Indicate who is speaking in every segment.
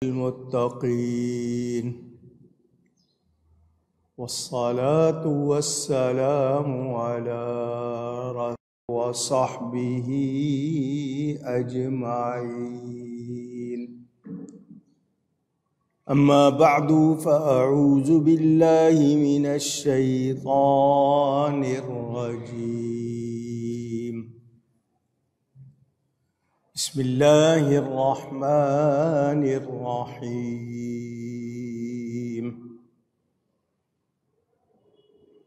Speaker 1: المتقين والصلاة والسلام على رسول وصحبه أجمعين. أما بعد فأعوذ بالله من الشيطان الرجيم. بسم الله الرحمن الرحيم.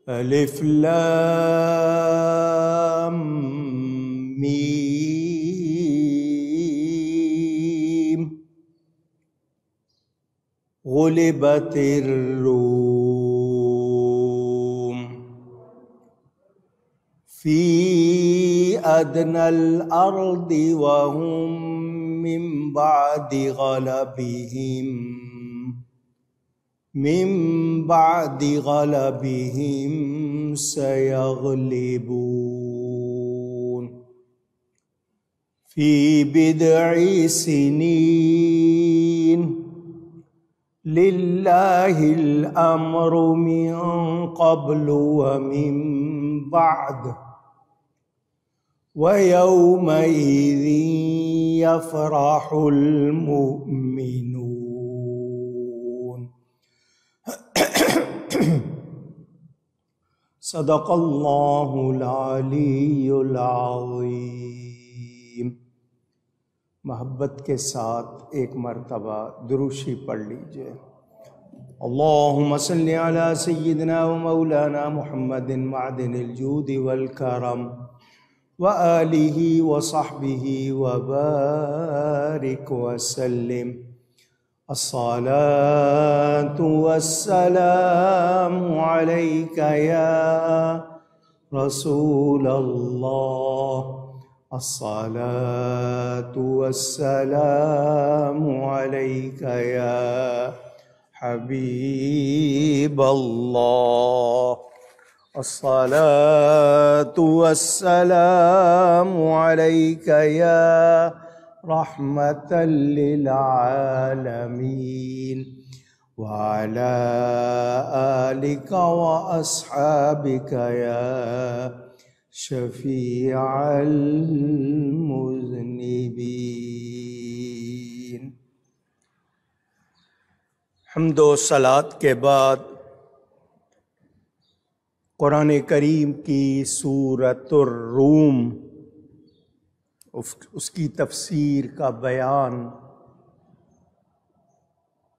Speaker 1: ألف لام ميم. غلبت الروم في أدنى الأرض وهم من بعد غلبهم سيغلبون في بضع سنين. لله الأمر من قبل ومن بعد ويومئذ يفرح المؤمنون. صدق اللہ العلی العظیم. محبت کے ساتھ ایک مرتبہ دروشی پڑھ لیجئے. اللہم صلی علی سیدنا و مولانا محمد معدن الجود والکرم وآلہ وصحبہ وبارک وسلم. الصلاة والسلام علیک یا رسول اللہ. الصلاة والسلام علیک یا حبیب اللہ. الصلاة والسلام علیک یا رحمة للعالمین وعلى آلک وأصحابک یا شفیع المذنبین. حمد و صلات کے بعد قرآن کریم کی سورۃ الروم اس کی تفسیر کا بیان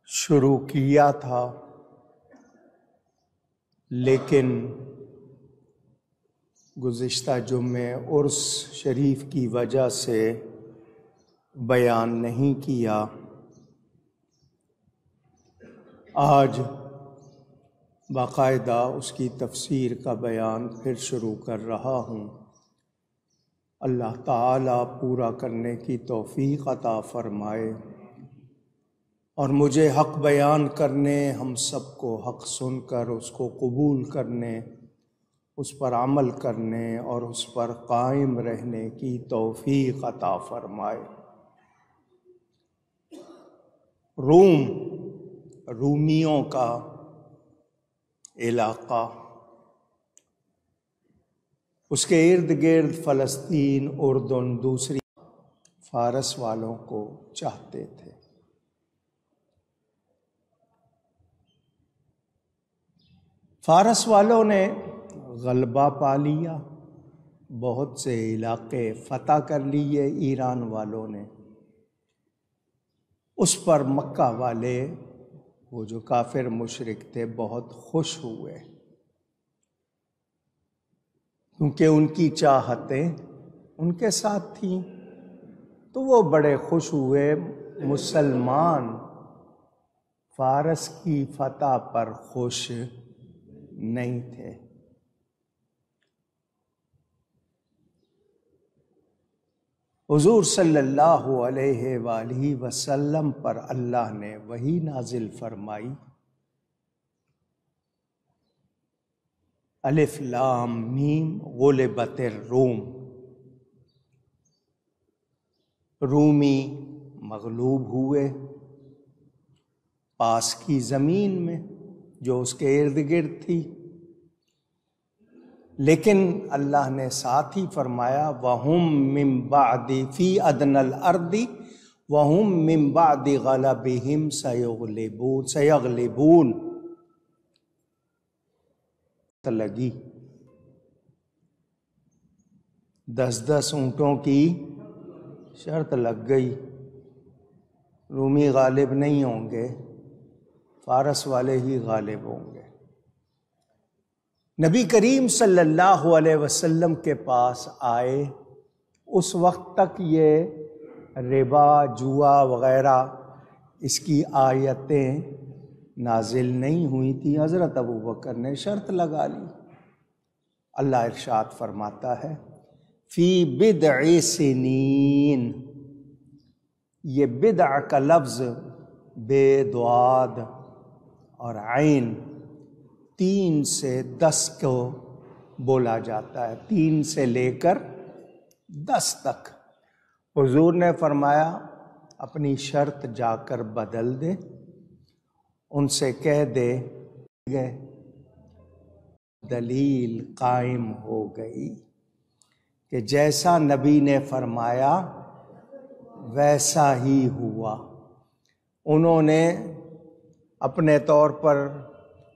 Speaker 1: شروع کیا تھا، لیکن گزشتہ جمعے عرس شریف کی وجہ سے بیان نہیں کیا. آج باقاعدہ اس کی تفسیر کا بیان پھر شروع کر رہا ہوں. اللہ تعالیٰ پورا کرنے کی توفیق عطا فرمائے اور مجھے حق بیان کرنے، ہم سب کو حق سن کر اس کو قبول کرنے، اس پر عمل کرنے اور اس پر قائم رہنے کی توفیق عطا فرمائے. روم، رومیوں کا علاقہ، اس کے ارد گرد فلسطین، اردن، دوسری فارس والوں کو چاہتے تھے. فارس والوں نے غلبہ پا لیا، بہت سے علاقے فتح کر لیے ایران والوں نے. اس پر مکہ والے، وہ جو کافر مشرک تھے، بہت خوش ہوئے کیونکہ ان کی چاہتیں ان کے ساتھ تھیں. تو وہ بڑے خوش ہوئے. مسلمان فارس کی فتح پر خوش نہیں تھے. حضور صلی اللہ علیہ وآلہ وسلم پر اللہ نے وحی نازل فرمائی. الف لام میم غلبت الروم. رومی مغلوب ہوئے، پاس کی زمین میں جو اس کے ارد گرد تھی، لیکن اللہ نے ساتھ ہی فرمایا وَهُمْ مِنْ بَعْدِ فِي أَدْنَى الْأَرْضِ وَهُمْ مِنْ بَعْدِ غَلَبِهِمْ سَيَغْلِبُونَ لگی 10 اونٹوں کی شرط لگ گئی، رومی غالب نہیں ہوں گے، فارس والے ہی غالب ہوں گے۔ نبی کریم صلی اللہ علیہ وسلم کے پاس آئے، اس وقت تک یہ ربا، جوا وغیرہ اس کی آیتیں نازل نہیں ہوئی تھیں۔ حضرت ابوبکر نے شرط لگا لی۔ اللہ ارشاد فرماتا ہے فی بضع سنین، یہ بدع کا لفظ بے دعاد اور عین 3 سے 10 کو بولا جاتا ہے، 3 سے لے کر 10 تک۔ حضور نے فرمایا اپنی شرط جا کر بدل دے، ان سے کہہ دے گئے، دلیل قائم ہو گئی کہ جیسا نبی نے فرمایا ویسا ہی ہوا۔ انہوں نے اپنے طور پر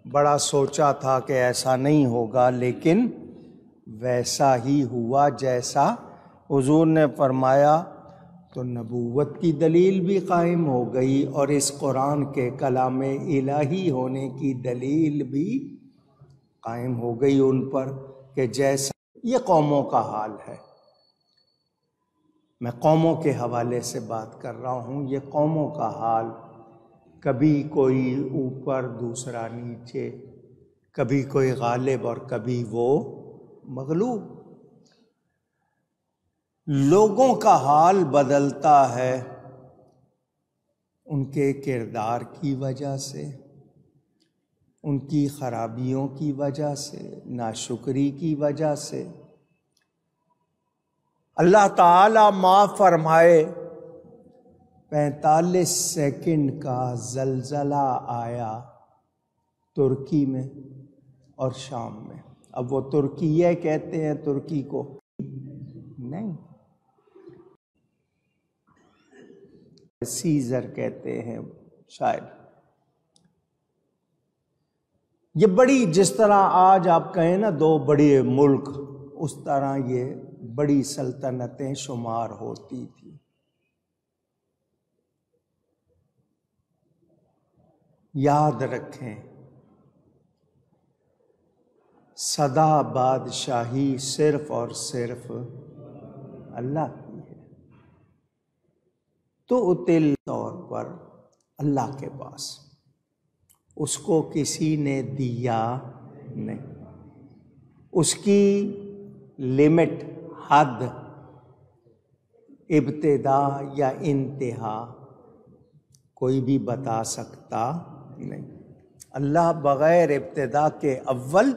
Speaker 1: بڑا سوچا تھا کہ ایسا نہیں ہوگا، لیکن ویسا ہی ہوا جیسا حضور نے فرمایا، تو نبوت کی دلیل بھی قائم ہو گئی اور اس قرآن کے کلام الہی ہونے کی دلیل بھی قائم ہو گئی ان پر کہ جیسا یہ قوموں کا حال ہے۔ میں قوموں کے حوالے سے بات کر رہا ہوں، یہ قوموں کا حال، کبھی کوئی اوپر دوسرا نیچے، کبھی کوئی غالب اور کبھی وہ مغلوب۔ لوگوں کا حال بدلتا ہے ان کے کردار کی وجہ سے، ان کی خرابیوں کی وجہ سے، ناشکری کی وجہ سے۔ اللہ تعالیٰ معاف فرمائے 45 سیکنڈ کا زلزلہ آیا ترکی میں اور شام میں۔ اب وہ ترکیہ کہتے ہیں ترکی کو، نہیں، سیزر کہتے ہیں شاید۔ یہ بڑی، جس طرح آج آپ کہیں نا 2 بڑے ملک، اس طرح یہ بڑی سلطنتیں شمار ہوتی تھی۔ یاد رکھیں سدا بادشاہی صرف اور صرف اللہ کی ہے، تو اتل طور پر اللہ کے پاس، اس کو کسی نے دیا نہیں۔ اس کی لمٹ، حد، ابتدا یا انتہا کوئی بھی بتا سکتا نہیں۔ اللہ بغیر ابتدا کے اول،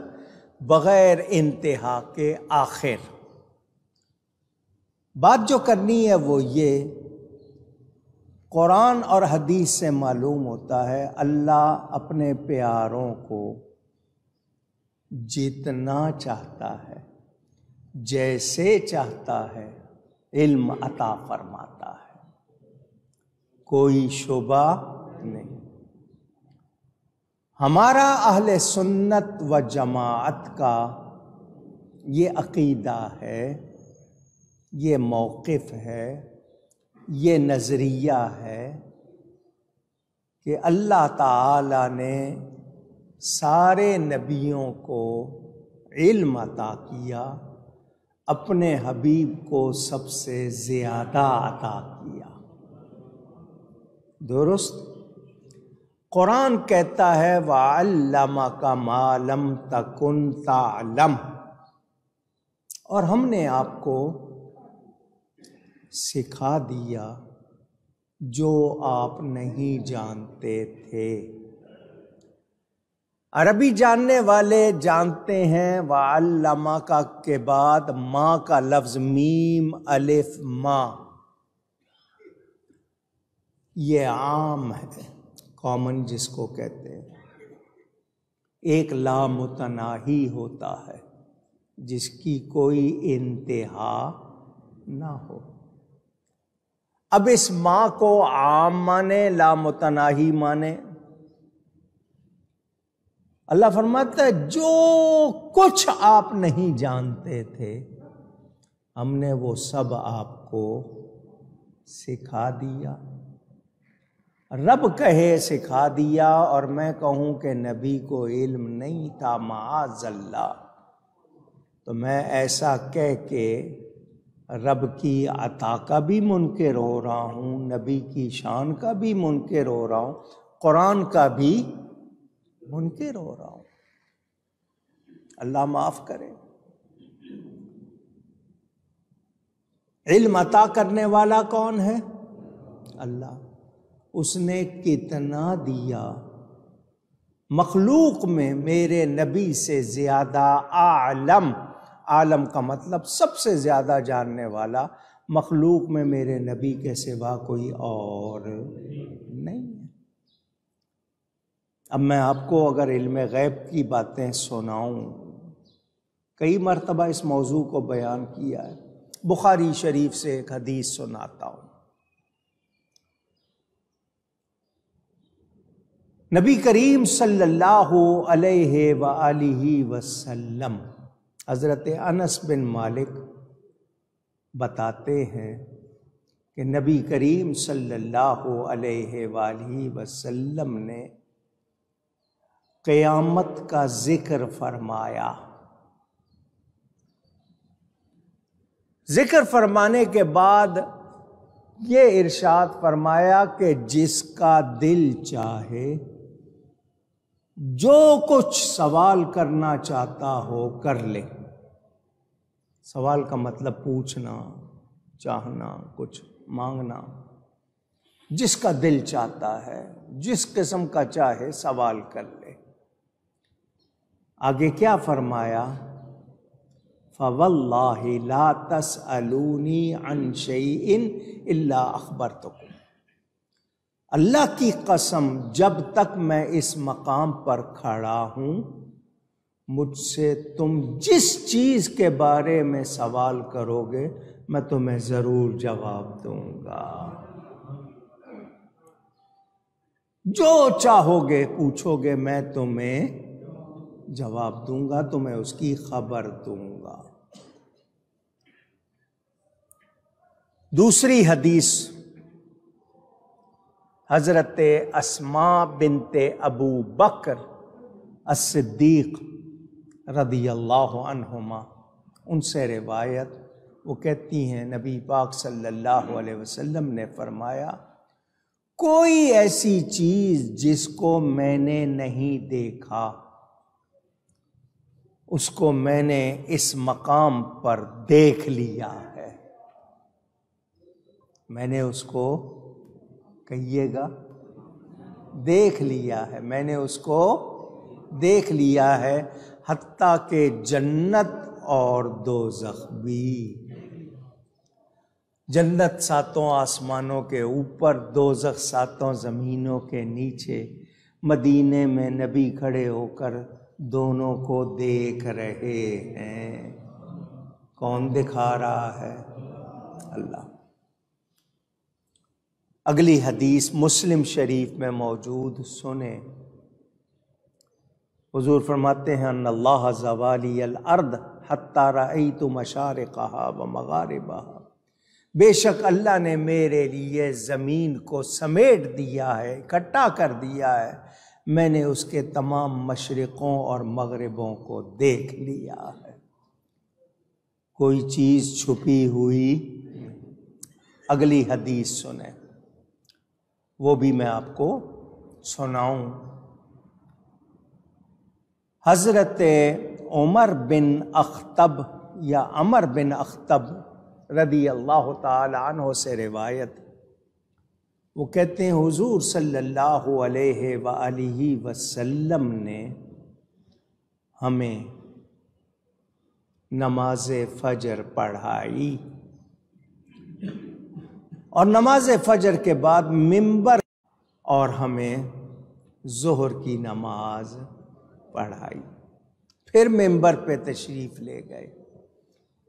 Speaker 1: بغیر انتہا کے آخر۔ بات جو کرنی ہے وہ یہ، قرآن اور حدیث سے معلوم ہوتا ہے اللہ اپنے پیاروں کو جتنا چاہتا ہے، جیسے چاہتا ہے، علم عطا فرماتا ہے، کوئی شبہ نہیں۔ ہمارا اہل سنت و جماعت کا یہ عقیدہ ہے، یہ موقف ہے، یہ نظریہ ہے کہ اللہ تعالی نے سارے نبیوں کو علم عطا کیا، اپنے حبیب کو سب سے زیادہ عطا کیا۔ درست؟ قرآن کہتا ہے وَعَلَّمَكَ مَا لَمْ تَكُنْ تَعْلَمْ، اور ہم نے آپ کو سکھا دیا جو آپ نہیں جانتے تھے۔ عربی جاننے والے جانتے ہیں وَعَلَّمَكَ کے بعد ما کا لفظ میم الف ما، یہ عام ہے، کامن جس کو کہتے ہیں، ایک لامتناہی ہوتا ہے جس کی کوئی انتہا نہ ہو۔ اب اس ماں کو عام مانے، لامتناہی مانے؟ اللہ فرماتا ہے جو کچھ آپ نہیں جانتے تھے ہم نے وہ سب آپ کو سکھا دیا۔ رب کہے سکھا دیا اور میں کہوں کہ نبی کو علم نہیں تھا، معاذ اللہ، تو میں ایسا کہہ کے رب کی عطا کا بھی منکر ہو رہا ہوں، نبی کی شان کا بھی منکر ہو رہا ہوں، قرآن کا بھی منکر ہو رہا ہوں۔ اللہ معاف کرے۔ علم عطا کرنے والا کون ہے؟ اللہ۔ اس نے کتنا دیا؟ مخلوق میں میرے نبی سے زیادہ عالم، عالم کا مطلب سب سے زیادہ جاننے والا، مخلوق میں میرے نبی کے سوا کوئی اور نہیں ہے۔ اب میں آپ کو اگر علم غیب کی باتیں سناؤں، کئی مرتبہ اس موضوع کو بیان کیا ہے، بخاری شریف سے ایک حدیث سناتا ہوں۔ نبی کریم صلی اللہ علیہ وآلہ وسلم، حضرت انس بن مالک بتاتے ہیں کہ نبی کریم صلی اللہ علیہ وآلہ وسلم نے قیامت کا ذکر فرمایا۔ ذکر فرمانے کے بعد یہ ارشاد فرمایا کہ جس کا دل چاہے جو کچھ سوال کرنا چاہتا ہو کر لے۔ سوال کا مطلب پوچھنا، چاہنا، کچھ مانگنا۔ جس کا دل چاہتا ہے، جس قسم کا چاہے سوال کر لے۔ آگے کیا فرمایا؟ فَوَاللَّهِ لَا تَسْأَلُونِي عَنْ شَيْءٍ إِلَّا أَخْبَرْتُكُمْ۔ اللہ کی قسم، جب تک میں اس مقام پر کھڑا ہوں مجھ سے تم جس چیز کے بارے میں سوال کرو گے میں تمہیں ضرور جواب دوں گا۔ جو چاہو گے پوچھو گے میں تمہیں جواب دوں گا، تمہیں اس کی خبر دوں گا۔ دوسری حدیث حضرت اسماء بنت ابو بکر الصدیق رضی اللہ عنہما، ان سے روایت، وہ کہتی ہیں نبی پاک صلی اللہ علیہ وسلم نے فرمایا کوئی ایسی چیز جس کو میں نے نہیں دیکھا اس کو میں نے اس مقام پر دیکھ لیا ہے۔ میں نے اس کو، کہیے گا، دیکھ لیا ہے، میں نے اس کو دیکھ لیا ہے، حتیٰ کہ جنت اور دوزخ بھی۔ جنت ساتوں آسمانوں کے اوپر، دوزخ ساتوں زمینوں کے نیچے۔ مدینے میں نبی کھڑے ہو کر دونوں کو دیکھ رہے ہیں۔ کون دکھا رہا ہے؟ اللہ۔ اگلی حدیث مسلم شریف میں موجود، سنیں۔ حضور فرماتے ہیں ان اللہ زوالی الارض حتی رأیت مشارقها ومغاربها، بے شک اللہ نے میرے لیے زمین کو سمیٹ دیا ہے، اکٹھا کر دیا ہے، میں نے اس کے تمام مشرقوں اور مغربوں کو دیکھ لیا ہے، کوئی چیز چھپی ہوئی۔ اگلی حدیث سنیں، وہ بھی میں آپ کو سناؤں۔ حضرت عمر بن اخطب یا عمر بن اخطب رضی اللہ تعالی عنہ سے روایت، وہ کہتے ہیں حضور صلی اللہ علیہ وآلہ وسلم نے ہمیں نماز فجر پڑھائی، اور نماز فجر کے بعد منبر، اور ہمیں ظہر کی نماز پڑھائی، پھر ممبر پہ تشریف لے گئے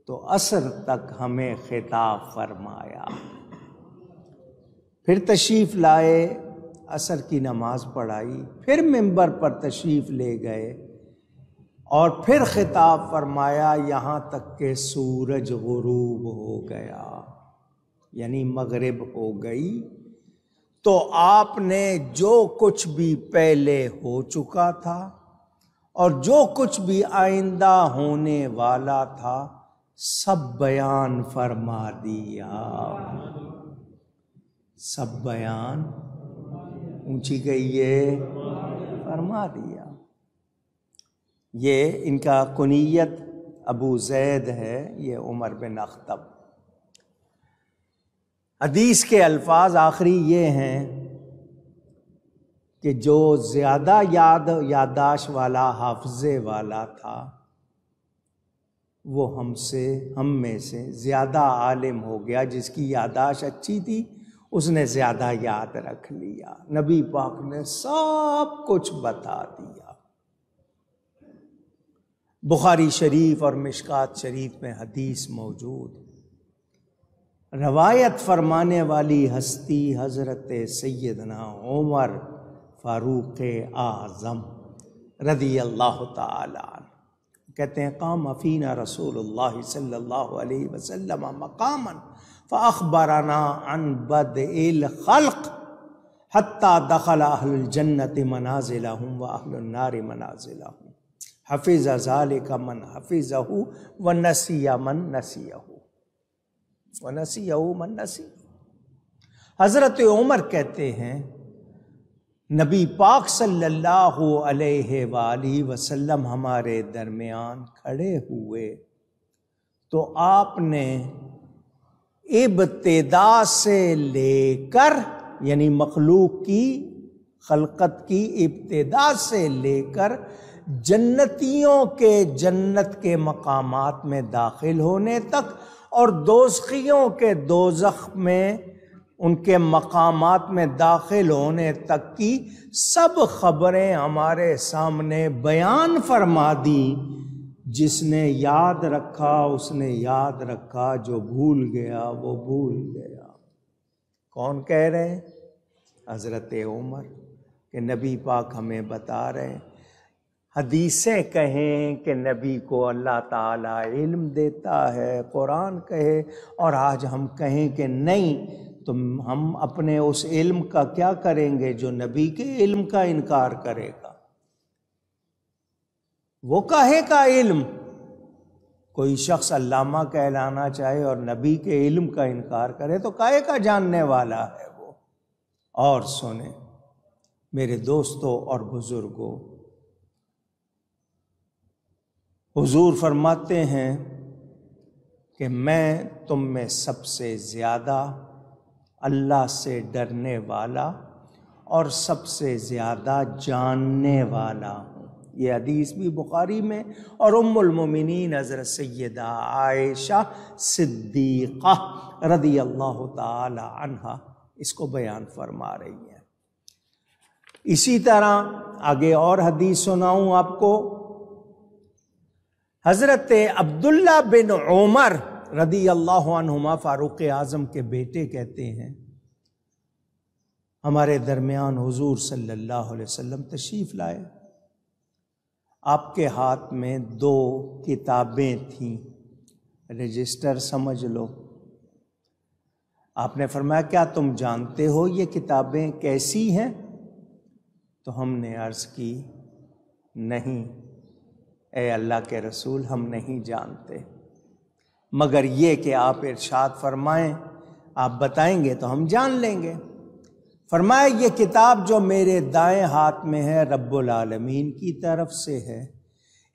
Speaker 1: تو عصر تک ہمیں خطاب فرمایا، پھر تشریف لائے، عصر کی نماز پڑھائی، پھر ممبر پر تشریف لے گئے اور پھر خطاب فرمایا یہاں تک کہ سورج غروب ہو گیا، یعنی مغرب ہو گئی۔ تو آپ نے جو کچھ بھی پہلے ہو چکا تھا اور جو کچھ بھی آئندہ ہونے والا تھا سب بیان فرما دیا، سب بیان اونچی گئی فرما دیا۔ یہ ان کا کنیت ابو زید ہے، یہ عمر بن اخطب۔ حدیث کے الفاظ آخری یہ ہیں کہ جو زیادہ یادداشت والا، حافظے والا تھا، وہ ہم میں سے زیادہ عالم ہو گیا۔ جس کی یادداشت اچھی تھی اس نے زیادہ یاد رکھ لیا، نبی پاک نے سب کچھ بتا دیا۔ بخاری شریف اور مشکات شریف میں حدیث موجود، روایت فرمانے والی ہستی حضرت سیدنا عمر فاروق اعظم رضی اللہ تعالی عنہ کہتے ہیں قام فینا رسول اللہ صلی اللہ علیہ وسلم مقاما فاخبرنا عن بدء الخلق حتی دخل اہل الجنة منازلہم واہل النار منازلہم حفظ ذلك من حفظہ ونسی من نسیہ وَنَسِيَهُ مَن نَسِيَهُ۔ حضرت عمر کہتے ہیں نبی پاک صلی اللہ علیہ وآلہ وسلم ہمارے درمیان کھڑے ہوئے تو آپ نے ابتدا سے لے کر، یعنی مخلوق کی خلقت کی ابتدا سے لے کر جنتیوں کے جنت کے مقامات میں داخل ہونے تک اور دوزخیوں کے دوزخ میں ان کے مقامات میں داخل ہونے تک کی سب خبریں ہمارے سامنے بیان فرما دی۔ جس نے یاد رکھا اس نے یاد رکھا، جو بھول گیا وہ بھول گیا۔ کون کہہ رہے ہیں؟ حضرت عمر، کہ نبی پاک ہمیں بتا رہے ہیں۔ حدیثیں کہیں کہ نبی کو اللہ تعالیٰ علم دیتا ہے، قرآن کہے، اور آج ہم کہیں کہ نہیں، تو ہم اپنے اس علم کا کیا کریں گے جو نبی کے علم کا انکار کرے گا؟ وہ کاہے کا علم؟ کوئی شخص علامہ کہلانا چاہے اور نبی کے علم کا انکار کرے تو کاہے کا جاننے والا ہے وہ؟ اور سنیں میرے دوستوں اور بزرگوں، حضور فرماتے ہیں کہ میں تم میں سب سے زیادہ اللہ سے ڈرنے والا اور سب سے زیادہ جاننے والا ہوں۔ یہ حدیث بھی بخاری میں، اور ام المومنین حضرت سیدہ عائشہ صدیقہ رضی اللہ تعالی عنہا اس کو بیان فرما رہی ہیں۔ اسی طرح آگے اور حدیث سناؤں آپ کو۔ حضرت عبداللہ بن عمر رضی اللہ عنہما فاروق اعظم کے بیٹے کہتے ہیں ہمارے درمیان حضور صلی اللہ علیہ وسلم تشریف لائے، آپ کے ہاتھ میں 2 کتابیں تھیں، رجسٹر سمجھ لو۔ آپ نے فرمایا کیا تم جانتے ہو یہ کتابیں کیسی ہیں؟ تو ہم نے عرض کی نہیں اے اللہ کے رسول، ہم نہیں جانتے، مگر یہ کہ آپ ارشاد فرمائیں، آپ بتائیں گے تو ہم جان لیں گے۔ فرمایا یہ کتاب جو میرے دائیں ہاتھ میں ہے رب العالمین کی طرف سے ہے،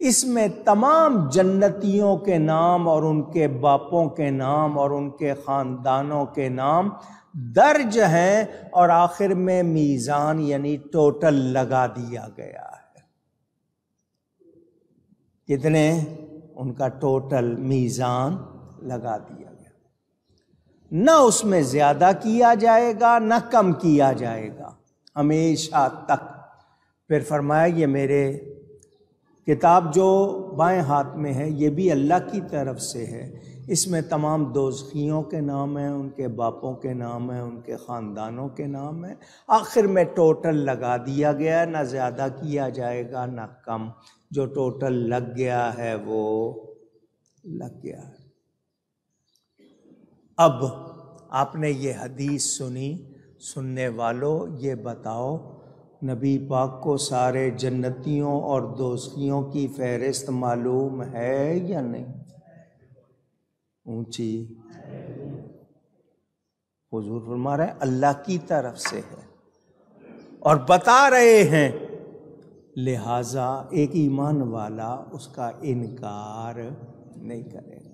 Speaker 1: اس میں تمام جنتیوں کے نام اور ان کے باپوں کے نام اور ان کے خاندانوں کے نام درج ہیں، اور آخر میں میزان یعنی ٹوٹل لگا دیا گیا ہے۔ کتنے؟ ان کا ٹوٹل میزان لگا دیا گیا، نہ اس میں زیادہ کیا جائے گا نہ کم کیا جائے گا، ہمیشہ تک پھر فرمایا یہ میرے کتاب جو بائیں ہاتھ میں ہے یہ بھی اللہ کی طرف سے ہے، اس میں تمام دوزخیوں کے نام ہیں، ان کے باپوں کے نام ہیں، ان کے خاندانوں کے نام ہیں، آخر میں ٹوٹل لگا دیا گیا، نہ زیادہ کیا جائے گا نہ کم، جو ٹوٹل لگ گیا ہے وہ لگ گیا ہے۔ اب آپ نے یہ حدیث سنی، سننے والوں یہ بتاؤ نبی پاک کو سارے جنتیوں اور دوزخیوں کی فہرست معلوم ہے یا نہیں؟ اونچی حضور فرما رہے ہیں اللہ کی طرف سے ہے اور بتا رہے ہیں، لہٰذا ایک ایمان والا اس کا انکار نہیں کرے گا۔